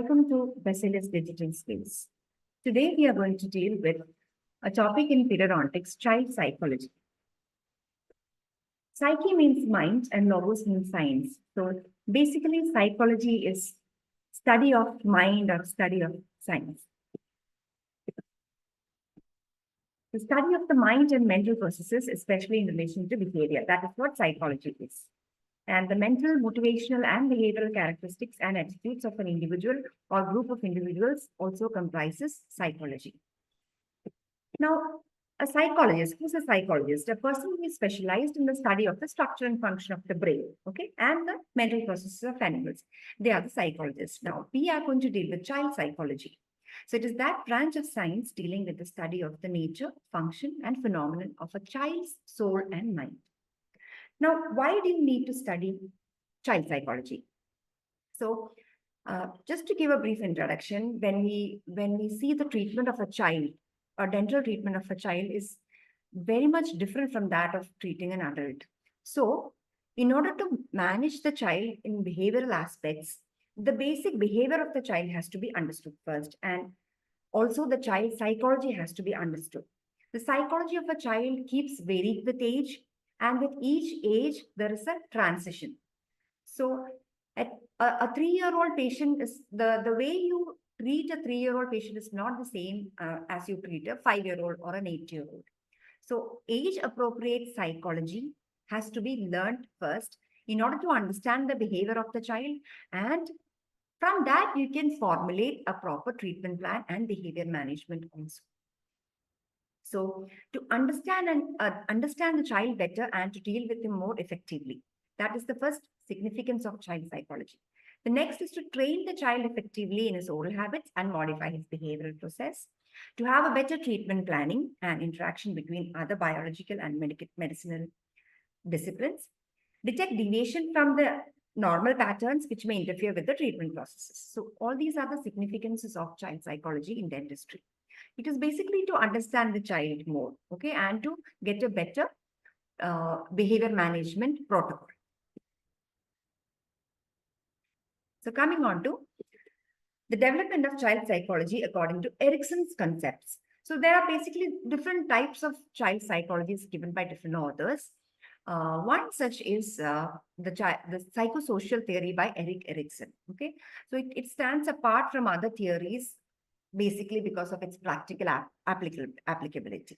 Welcome to Bacillus Digital Skills. Today we are going to deal with a topic in periodontics, child psychology. Psyche means mind and logos means science. So basically psychology is study of mind or study of science. The study of the mind and mental processes, especially in relation to behavior. That is what psychology is. And the mental, motivational, and behavioral characteristics and attitudes of an individual or group of individuals also comprises psychology. Now, a psychologist, who's a psychologist? A person who is specialized in the study of the structure and function of the brain, okay, and the mental processes of animals. They are the psychologists. Now, we are going to deal with child psychology. So it is that branch of science dealing with the study of the nature, function, and phenomenon of a child's soul and mind. Now, why do you need to study child psychology? So, just to give a brief introduction, when we see the treatment of a child, a dental treatment of a child is very much different from that of treating an adult. So, in order to manage the child in behavioral aspects, the basic behavior of the child has to be understood first, and also the child psychology has to be understood. The psychology of a child keeps varying with age, and with each age, there is a transition. So at a 3-year-old patient is the way you treat a 3-year-old patient is not the same as you treat a 5-year-old or an 8-year-old. So age appropriate psychology has to be learned first in order to understand the behavior of the child, and from that you can formulate a proper treatment plan and behavior management also. So to understand the child better and to deal with him more effectively. That is the first significance of child psychology. The next is to train the child effectively in his oral habits and modify his behavioral process, to have a better treatment planning and interaction between other biological and medicinal disciplines, detect deviation from the normal patterns which may interfere with the treatment processes. So all these are the significances of child psychology in dentistry. It is basically to understand the child more, okay, and to get a better behavior management protocol. So coming on to the development of child psychology according to Erikson's concepts. So there are basically different types of child psychologies given by different authors. One such is the psychosocial theory by Erik Erikson. Okay, so it stands apart from other theories basically because of its practical applicability.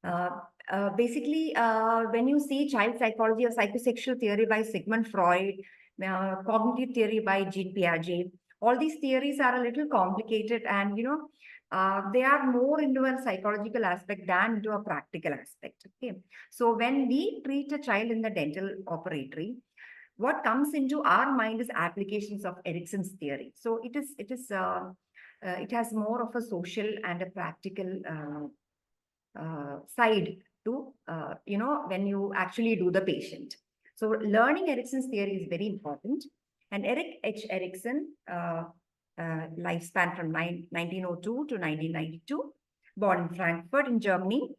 When you see child psychology or psychosexual theory by Sigmund Freud, cognitive theory by Jean Piaget, all these theories are a little complicated, and they are more into a psychological aspect than into a practical aspect. Okay, so when we treat a child in the dental operatory, what comes into our mind is applications of Erikson's theory. So it has more of a social and a practical side to when you actually do the patient. So learning Erikson's theory is very important. And Erik H. Erikson, lifespan from 1902 to 1992, born in Frankfurt in Germany,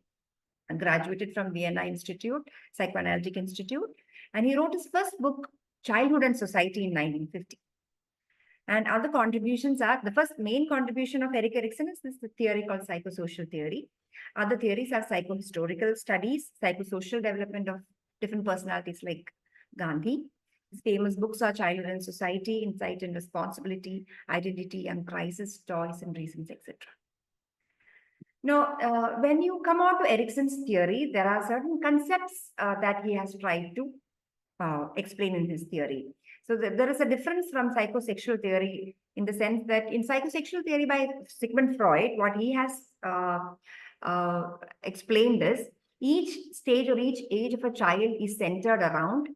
and graduated from Vienna Institute, Psychoanalytic Institute, and he wrote his first book, Childhood and Society, in 1950. And other contributions are, the first main contribution of Erik Erikson is this theory called psychosocial theory. Other theories are psychohistorical studies, psychosocial development of different personalities like Gandhi. His famous books are Childhood and Society, Insight and Responsibility, Identity and Crisis, Choice and Reasons, etc. Now, when you come on to Erikson's theory, there are certain concepts that he has tried to explain in his theory. So there is a difference from psychosexual theory in the sense that in psychosexual theory by Sigmund Freud, what he has explained is each stage or each age of a child is centered around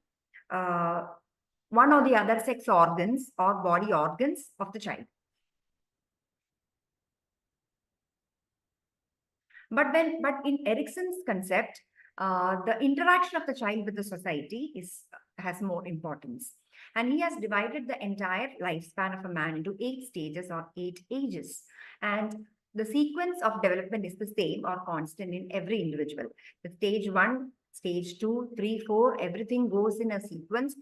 one or the other sex organs or body organs of the child. But in Erikson's concept, the interaction of the child with the society has more importance. And he has divided the entire lifespan of a man into 8 stages or 8 ages. And the sequence of development is the same or constant in every individual. The stage 1, stage 2, 3, 4, everything goes in a sequence.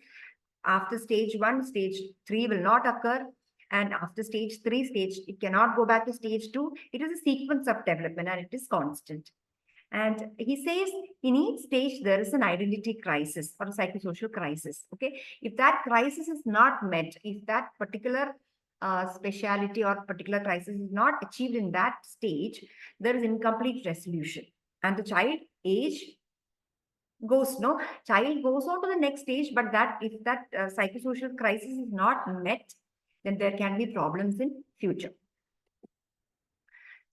After stage 1, stage 3 will not occur. And after stage 3, it cannot go back to stage 2. It is a sequence of development and it is constant. And he says in each stage, there is an identity crisis or a psychosocial crisis. Okay. If that crisis is not met, if that particular speciality or particular crisis is not achieved in that stage, there is incomplete resolution. And the child age child goes on to the next stage, but that if that psychosocial crisis is not met, then there can be problems in future.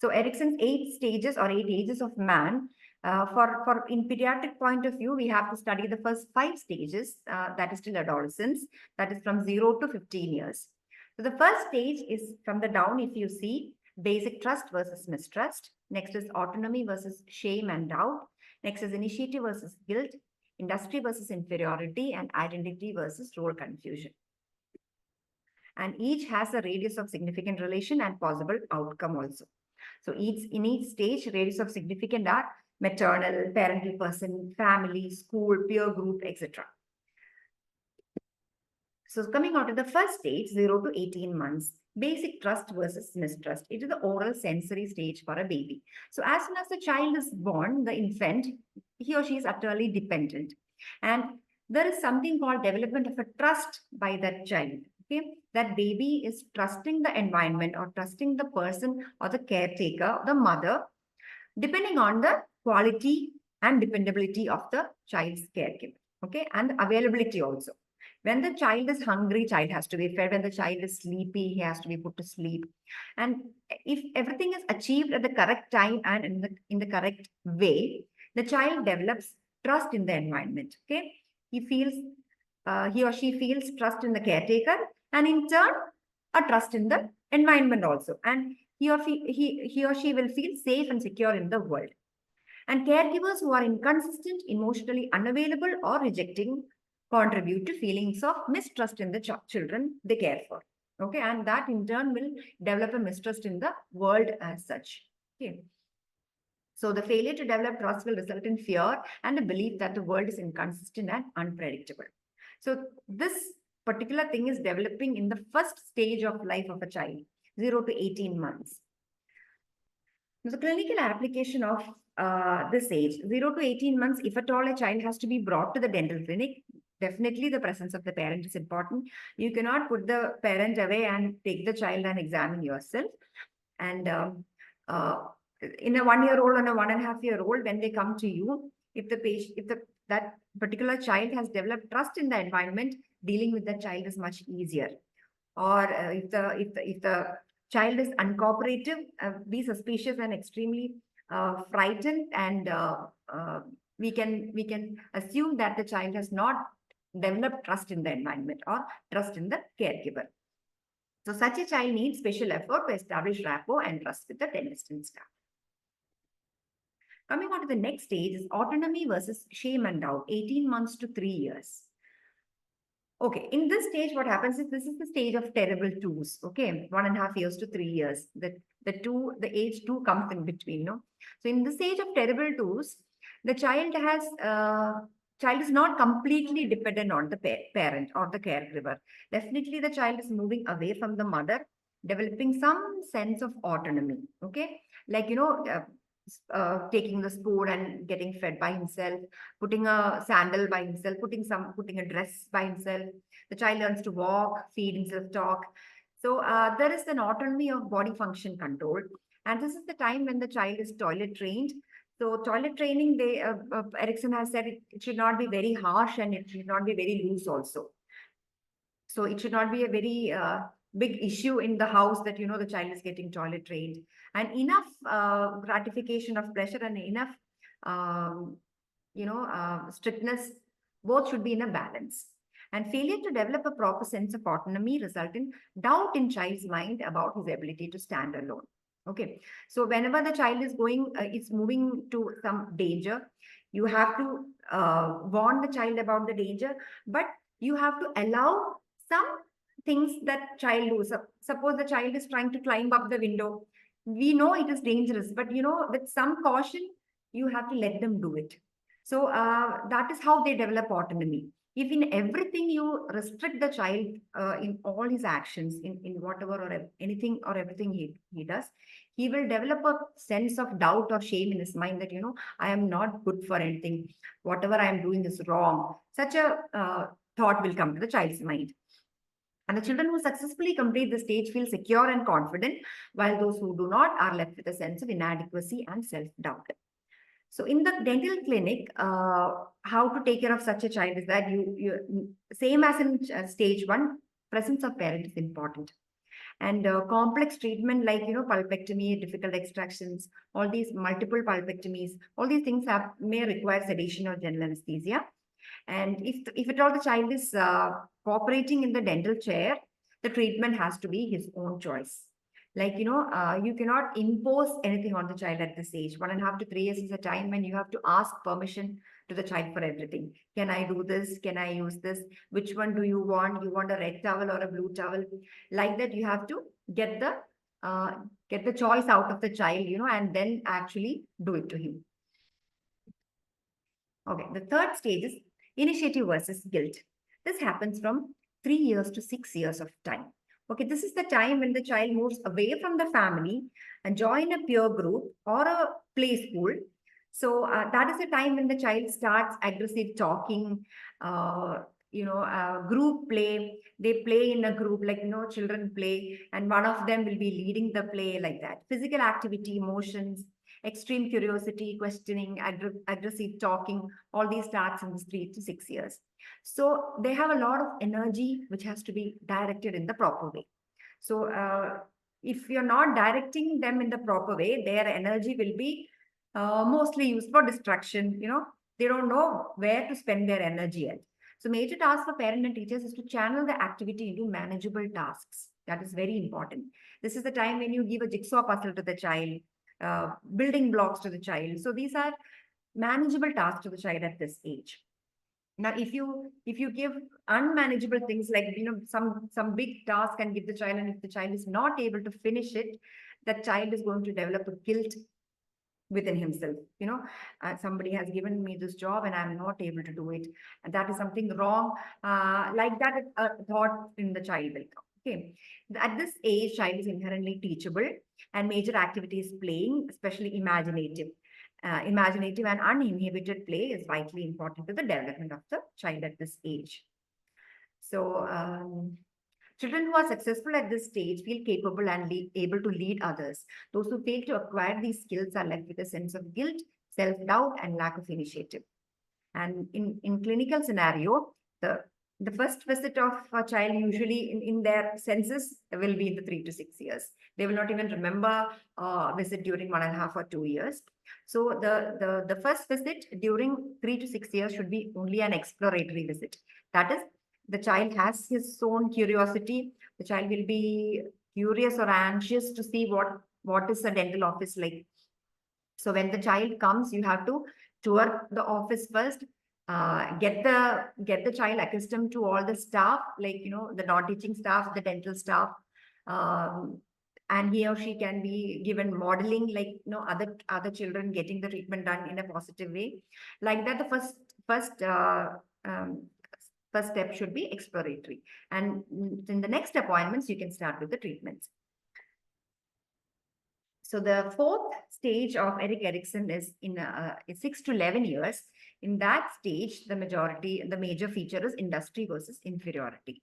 So Erikson's 8 stages or 8 ages of man, for in pediatric point of view, we have to study the first 5 stages, that is till adolescence, that is from 0 to 15 years. So the first stage is from the down, if you see, basic trust versus mistrust. Next is autonomy versus shame and doubt. Next is initiative versus guilt, industry versus inferiority, and identity versus role confusion. And each has a radius of significant relation and possible outcome also. So in each stage, radius of significant are maternal, parental person, family, school, peer group, etc. So coming out of the first stage, 0 to 18 months, basic trust versus mistrust. It is the oral sensory stage for a baby. So as soon as the child is born, the infant, he or she is utterly dependent. And there is something called development of a trust by that child. Okay, that baby is trusting the environment or trusting the person or the caretaker, the mother, depending on the quality and dependability of the child's caregiver. Okay, and availability also. When the child is hungry, child has to be fed. When the child is sleepy, he has to be put to sleep. And if everything is achieved at the correct time and in the correct way, the child develops trust in the environment. Okay, he or she feels trust in the caretaker, and in turn, a trust in the environment also. And he or she will feel safe and secure in the world. And caregivers who are inconsistent, emotionally unavailable, or rejecting contribute to feelings of mistrust in the children they care for. Okay, and that in turn will develop a mistrust in the world as such. Okay. So the failure to develop trust will result in fear and a belief that the world is inconsistent and unpredictable. So this particular thing is developing in the first stage of life of a child, 0 to 18 months. The clinical application of this age, 0 to 18 months, if at all a child has to be brought to the dental clinic, definitely the presence of the parent is important. You cannot put the parent away and take the child and examine yourself. And in a 1-year-old and a 1.5-year-old, when they come to you, if that particular child has developed trust in the environment, dealing with the child is much easier. Or if the child is uncooperative, be suspicious and extremely frightened, and we can assume that the child has not developed trust in the environment or trust in the caregiver. So such a child needs special effort to establish rapport and trust with the dentist and staff. Coming on to the next stage is autonomy versus shame and doubt, 18 months to 3 years. Okay, in this stage, what happens is this is the stage of terrible twos. Okay, 1.5 years to 3 years. The age 2 comes in between. No, so in the stage of terrible twos, the child is not completely dependent on the parent or the caregiver. Definitely, the child is moving away from the mother, developing some sense of autonomy. Okay, like taking the spoon and getting fed by himself, putting a sandal by himself, putting a dress by himself. The child learns to walk, feed himself, talk. So there is an autonomy of body function control. And this is the time when the child is toilet trained. So toilet training, Erikson has said it should not be very harsh and it should not be very loose also. So it should not be a very big issue in the house that, the child is getting toilet trained, and enough gratification of pleasure and enough, strictness, both should be in a balance. And failure to develop a proper sense of autonomy result in doubt in child's mind about his ability to stand alone. Okay, so whenever the child is moving to some danger, you have to warn the child about the danger, but you have to allow some things that child do. Suppose the child is trying to climb up the window. We know it is dangerous, but with some caution, you have to let them do it. So that is how they develop autonomy. If in everything you restrict the child in all his actions, in whatever or anything or everything he does, he will develop a sense of doubt or shame in his mind that, I am not good for anything. Whatever I am doing is wrong. Such a thought will come to the child's mind. And the children who successfully complete the stage feel secure and confident, while those who do not are left with a sense of inadequacy and self-doubt. So in the dental clinic, how to take care of such a child is that you same as in stage one, presence of parent is important. And complex treatment like, pulpectomy, difficult extractions, all these multiple pulpectomies, all these things may require sedation or general anesthesia. And if at all the child is cooperating in the dental chair, the treatment has to be his own choice. Like, you cannot impose anything on the child at this age. 1.5 to 3 years is a time when you have to ask permission to the child for everything. Can I do this? Can I use this? Which one do you want? You want a red towel or a blue towel? Like that, you have to get the choice out of the child, and then actually do it to him. Okay, the third stage is initiative versus guilt. This happens from 3 years to 6 years of time. Okay, this is the time when the child moves away from the family and join a peer group or a play school. So that is the time when the child starts aggressive talking, group play. They play in a group, like, children play, and one of them will be leading the play, like that. Physical activity, emotions, extreme curiosity, questioning, aggressive talking, all these starts in this 3 to 6 years. So they have a lot of energy which has to be directed in the proper way. So if you're not directing them in the proper way, their energy will be mostly used for distraction. They don't know where to spend their energy at. So major task for parent and teachers is to channel the activity into manageable tasks. That is very important. This is the time when you give a jigsaw puzzle to the child, building blocks to the child. So these are manageable tasks to the child at this age. Now, if you give unmanageable things like, some big task and give the child, and if the child is not able to finish it, that child is going to develop a guilt within himself. Somebody has given me this job and I'm not able to do it, and that is something wrong. Like that, a thought in the child will come. Okay, at this age, child is inherently teachable, and major activities playing, especially imaginative and uninhibited play is vitally important to the development of the child at this age. So children who are successful at this stage feel capable and able to lead others. Those who fail to acquire these skills are left with a sense of guilt, self-doubt, and lack of initiative. And in clinical scenario, the first visit of a child usually in their senses will be in the 3 to 6 years. They will not even remember visit during 1.5 or 2 years. So the first visit during 3 to 6 years should be only an exploratory visit. That is, the child has his own curiosity. The child will be curious or anxious to see what is a dental office like. So when the child comes, you have to tour the office first, get the child accustomed to all the staff, like, the non-teaching staff, the dental staff, and he or she can be given modeling, like, other children getting the treatment done in a positive way. Like that, the first step should be exploratory, and in the next appointments you can start with the treatments. So the fourth stage of Erik Erikson is in 6 to 11 years. In that stage, the major feature is industry versus inferiority.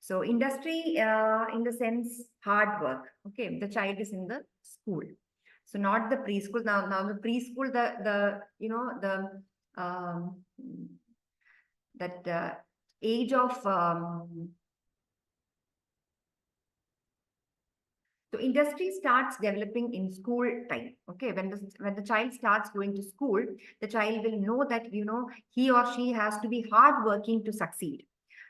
So industry, in the sense, hard work. Okay, the child is in the school, so not the preschool. Now the preschool, that age of so industry starts developing in school time. Okay, when the child starts going to school, the child will know that, he or she has to be hardworking to succeed.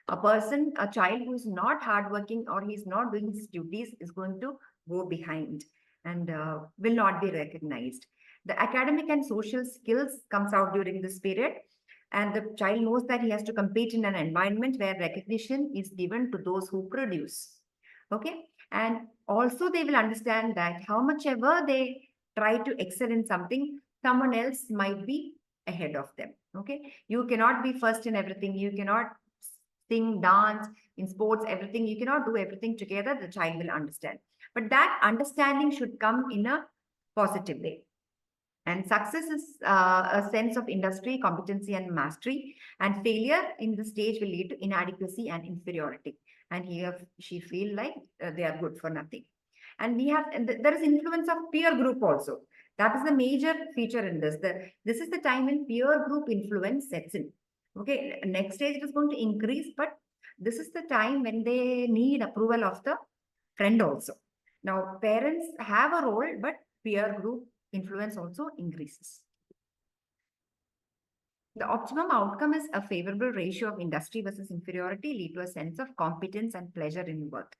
A child who is not hardworking or he's not doing his duties is going to go behind and will not be recognized. The academic and social skills comes out during this period, and the child knows that he has to compete in an environment where recognition is given to those who produce. Okay, and also they will understand that how much ever they try to excel in something, someone else might be ahead of them. Okay, you cannot be first in everything. You cannot sing, dance, in sports, everything. You cannot do everything together. The child will understand. But that understanding should come in a positive way. And success is a sense of industry, competency, and mastery. And failure in the stage will lead to inadequacy and inferiority. And here she feel like they are good for nothing. And we have, and there is influence of peer group also. That is the major feature in this. This is the time when peer group influence sets in. Okay, next stage it is going to increase, but this is the time when they need approval of the friend also. Now, parents have a role, but peer group influence also increases. The optimum outcome is a favorable ratio of industry versus inferiority lead to a sense of competence and pleasure in work.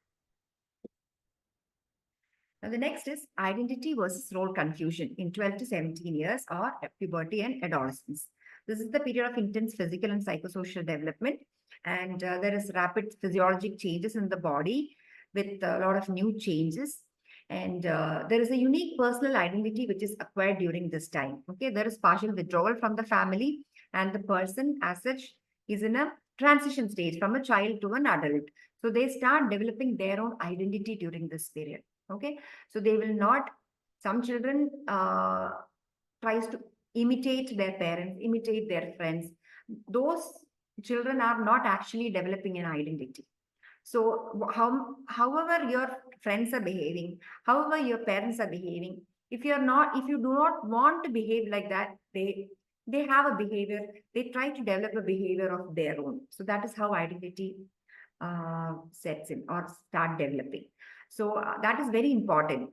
Now, the next is identity versus role confusion in 12 to 17 years or puberty and adolescence. This is the period of intense physical and psychosocial development, and there is rapid physiologic changes in the body with a lot of new changes. And there is a unique personal identity which is acquired during this time. Okay, there is partial withdrawal from the family, and the person as such is in a transition stage from a child to an adult. So they start developing their own identity during this period. Okay, so they will not, some children tries to imitate their parents, imitate their friends. Those children are not actually developing an identity. So however your friends are behaving, however your parents are behaving, if you do not want to behave like that, they have a behavior, they try to develop a behavior of their own. So that is how identity sets in or start developing. So that is very important.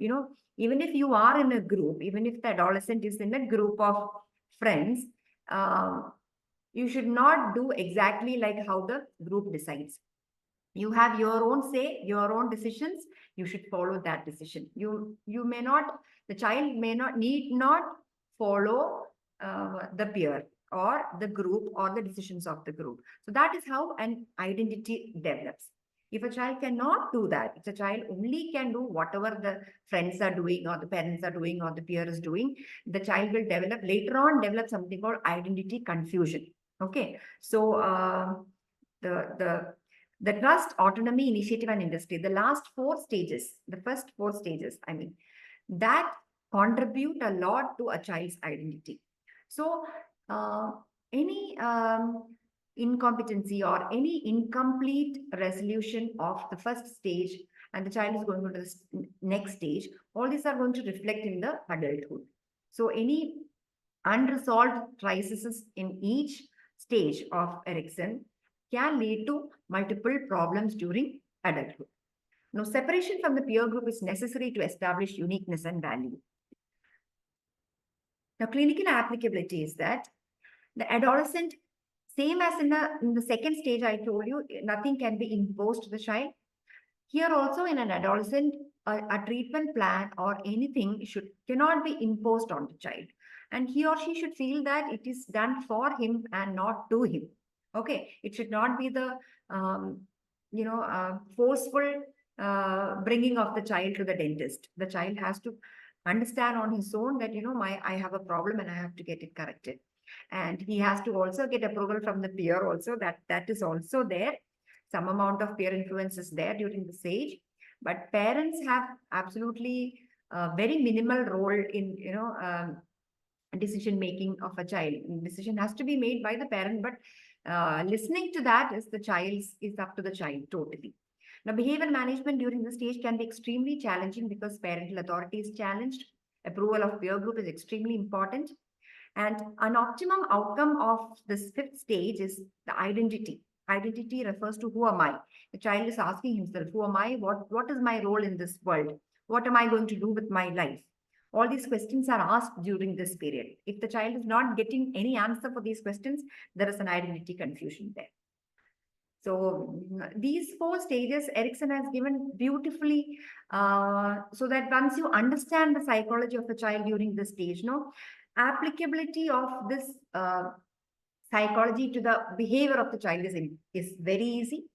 Even if you are in a group, even if the adolescent is in a group of friends, you should not do exactly like how the group decides. You have your own say, your own decisions. You should follow that decision. You may not, the child may not need not follow the peer or the group or the decisions of the group. So that is how an identity develops. If a child cannot do that, if a child only can do whatever the friends are doing or the parents are doing or the peer is doing, the child will later on develop something called identity confusion. Okay, so the trust, autonomy, initiative, and industry, the last four stages, the first four stages, I mean, that contribute a lot to a child's identity. So, any incompetency or any incomplete resolution of the first stage, and the child is going to the next stage, all these are going to reflect in the adulthood. So, any unresolved crises in each stage of Erikson can lead to multiple problems during adulthood. Now, separation from the peer group is necessary to establish uniqueness and value. Now, clinical applicability is that the adolescent, same as in the second stage, I told you, nothing can be imposed to the child. Here also in an adolescent, a treatment plan or anything cannot be imposed on the child. And he or she should feel that it is done for him and not to him. Okay, it should not be the forceful bringing of the child to the dentist. The child has to understand on his own that I have a problem and I have to get it corrected. And he has to also get approval from the peer also. That is also there. Some amount of peer influence is there during this age, but parents have absolutely very minimal role in decision making of a child. Decision has to be made by the parent, but listening to that is up to the child totally. Now, behavior management during this stage can be extremely challenging because parental authority is challenged. Approval of peer group is extremely important. And an optimum outcome of this fifth stage is the identity. Identity refers to who am I? The child is asking himself, who am I? What is my role in this world? What am I going to do with my life? All these questions are asked during this period. If the child is not getting any answer for these questions, there is an identity confusion there. So these four stages, Erikson has given beautifully so that once you understand the psychology of the child during this stage, applicability of this psychology to the behavior of the child is very easy.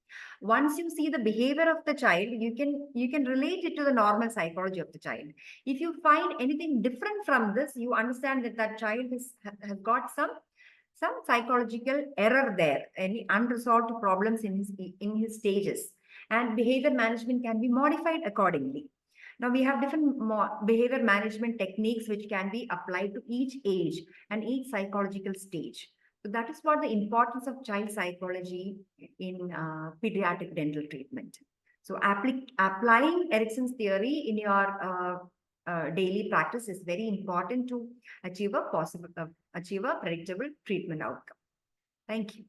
Once you see the behavior of the child, you can relate it to the normal psychology of the child. If you find anything different from this, you understand that child has got some psychological error there, any unresolved problems in his stages, and behavior management can be modified accordingly. Now we have different behavior management techniques which can be applied to each age and each psychological stage. So that is what the importance of child psychology in pediatric dental treatment. So applying Erickson's theory in your daily practice is very important to achieve a predictable treatment outcome. Thank you.